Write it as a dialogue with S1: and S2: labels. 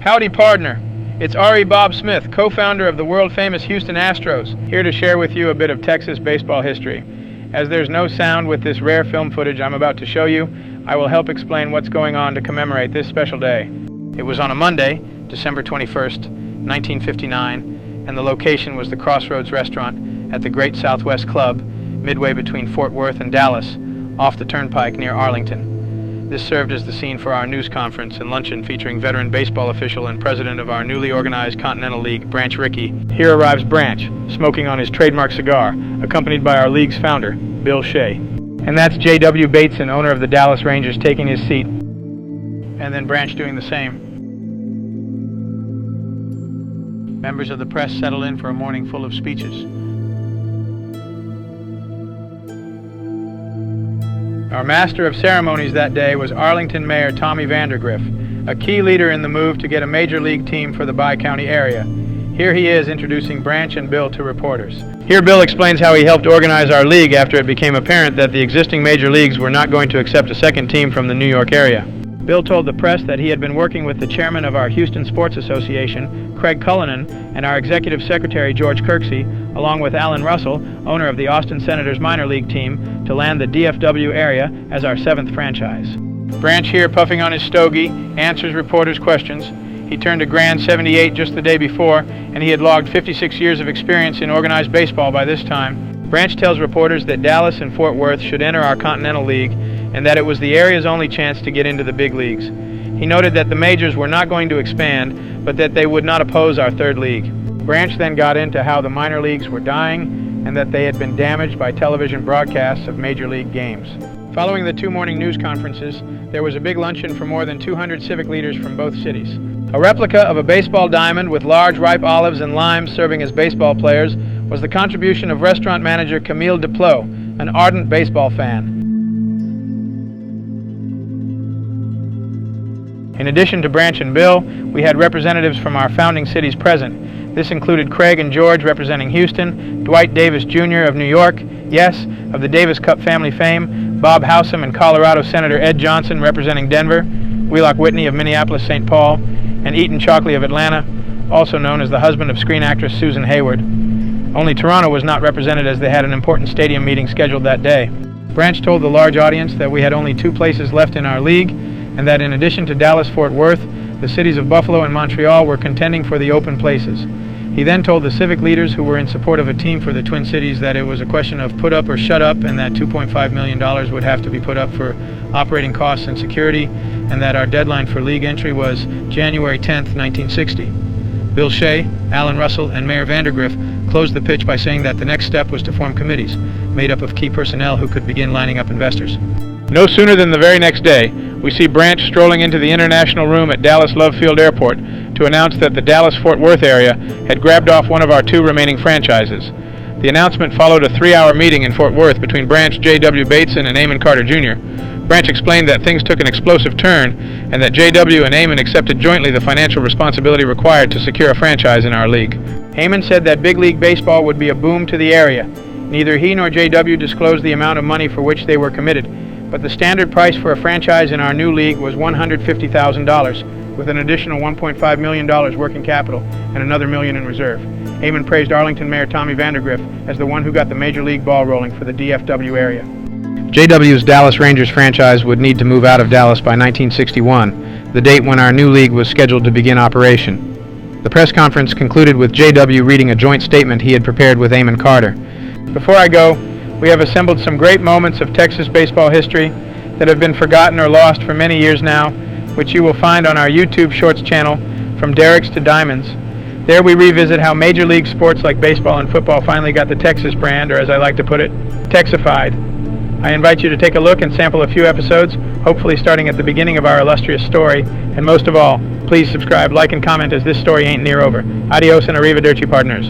S1: Howdy, partner. It's R.E. Bob Smith, co-founder of the world-famous Houston Astros, here to share with you a bit of Texas baseball history. As there's no sound with this rare film footage I'm about to show you, I will help explain what's going on to commemorate this special day. It was on a Monday, December 21st, 1959, and the location was the Crossroads Restaurant at the Great Southwest Club, midway between Fort Worth and Dallas, off the turnpike near Arlington. This served as the scene for our news conference and luncheon featuring veteran baseball official and president of our newly organized Continental League, Branch Rickey. Here arrives Branch, smoking on his trademark cigar, accompanied by our league's founder, Bill Shea. And that's J.W. Bateson, owner of the Dallas Rangers, taking his seat, and then Branch doing the same. Members of the press settle in for a morning full of speeches. Our master of ceremonies that day was Arlington Mayor Tommy Vandergriff, a key leader in the move to get a major league team for the Bi-County area. Here he is introducing Branch and Bill to reporters. Here Bill explains how he helped organize our league after it became apparent that the existing major leagues were not going to accept a second team from the New York area. Bill told the press that he had been working with the chairman of our Houston Sports Association, Craig Cullinan, and our executive secretary, George Kirksey, along with Alan Russell, owner of the Austin Senators minor league team, to land the DFW area as our 7th franchise. Branch here, puffing on his stogie, answers reporters' questions. He turned a grand 78 just the day before, and he had logged 56 years of experience in organized baseball by this time. Branch tells reporters that Dallas and Fort Worth should enter our Continental League, and that it was the area's only chance to get into the big leagues. He noted that the majors were not going to expand, but that they would not oppose our 3rd league. Branch then got into how the minor leagues were dying and that they had been damaged by television broadcasts of major league games. Following the 2 morning news conferences, there was a big luncheon for more than 200 civic leaders from both cities. A replica of a baseball diamond with large ripe olives and limes serving as baseball players was the contribution of restaurant manager Camille Deplo, an ardent baseball fan. In addition to Branch and Bill, we had representatives from our founding cities present. This included Craig and George representing Houston, Dwight Davis Jr. of New York, yes, of the Davis Cup family fame, Bob Howsam and Colorado Senator Ed Johnson representing Denver, Wheelock Whitney of Minneapolis-St. Paul, and Eaton Chalkley of Atlanta, also known as the husband of screen actress Susan Hayward. Only Toronto was not represented as they had an important stadium meeting scheduled that day. Branch told the large audience that we had only 2 places left in our league, and that in addition to Dallas-Fort Worth, the cities of Buffalo and Montreal were contending for the open places. He then told the civic leaders who were in support of a team for the Twin Cities that it was a question of put up or shut up, and that $2.5 million would have to be put up for operating costs and security, and that our deadline for league entry was January 10th, 1960. Bill Shea, Alan Russell, and Mayor Vandergriff closed the pitch by saying that the next step was to form committees, made up of key personnel who could begin lining up investors. No sooner than the very next day, we see Branch strolling into the international room at Dallas Love Field Airport to announce that the Dallas-Fort Worth area had grabbed off one of our 2 remaining franchises. The announcement followed a 3-hour meeting in Fort Worth between Branch, J.W. Bateson, and Amon Carter Jr. Branch explained that things took an explosive turn and that J.W. and Amon accepted jointly the financial responsibility required to secure a franchise in our league. Amon said that big league baseball would be a boom to the area. Neither he nor J.W. disclosed the amount of money for which they were committed, but the standard price for a franchise in our new league was $150,000, with an additional $1.5 million working capital and another $1 million in reserve. Amon praised Arlington Mayor Tommy Vandergriff as the one who got the major league ball rolling for the DFW area. JW's Dallas Rangers franchise would need to move out of Dallas by 1961, the date when our new league was scheduled to begin operation. The press conference concluded with JW reading a joint statement he had prepared with Amon Carter. Before I go, we have assembled some great moments of Texas baseball history that have been forgotten or lost for many years now, which you will find on our YouTube Shorts channel, From Derricks to Diamonds. There we revisit how major league sports like baseball and football finally got the Texas brand, or as I like to put it, Texified. I invite you to take a look and sample a few episodes, hopefully starting at the beginning of our illustrious story, and most of all, please subscribe, like, and comment, as this story ain't near over. Adios and arrivederci, partners.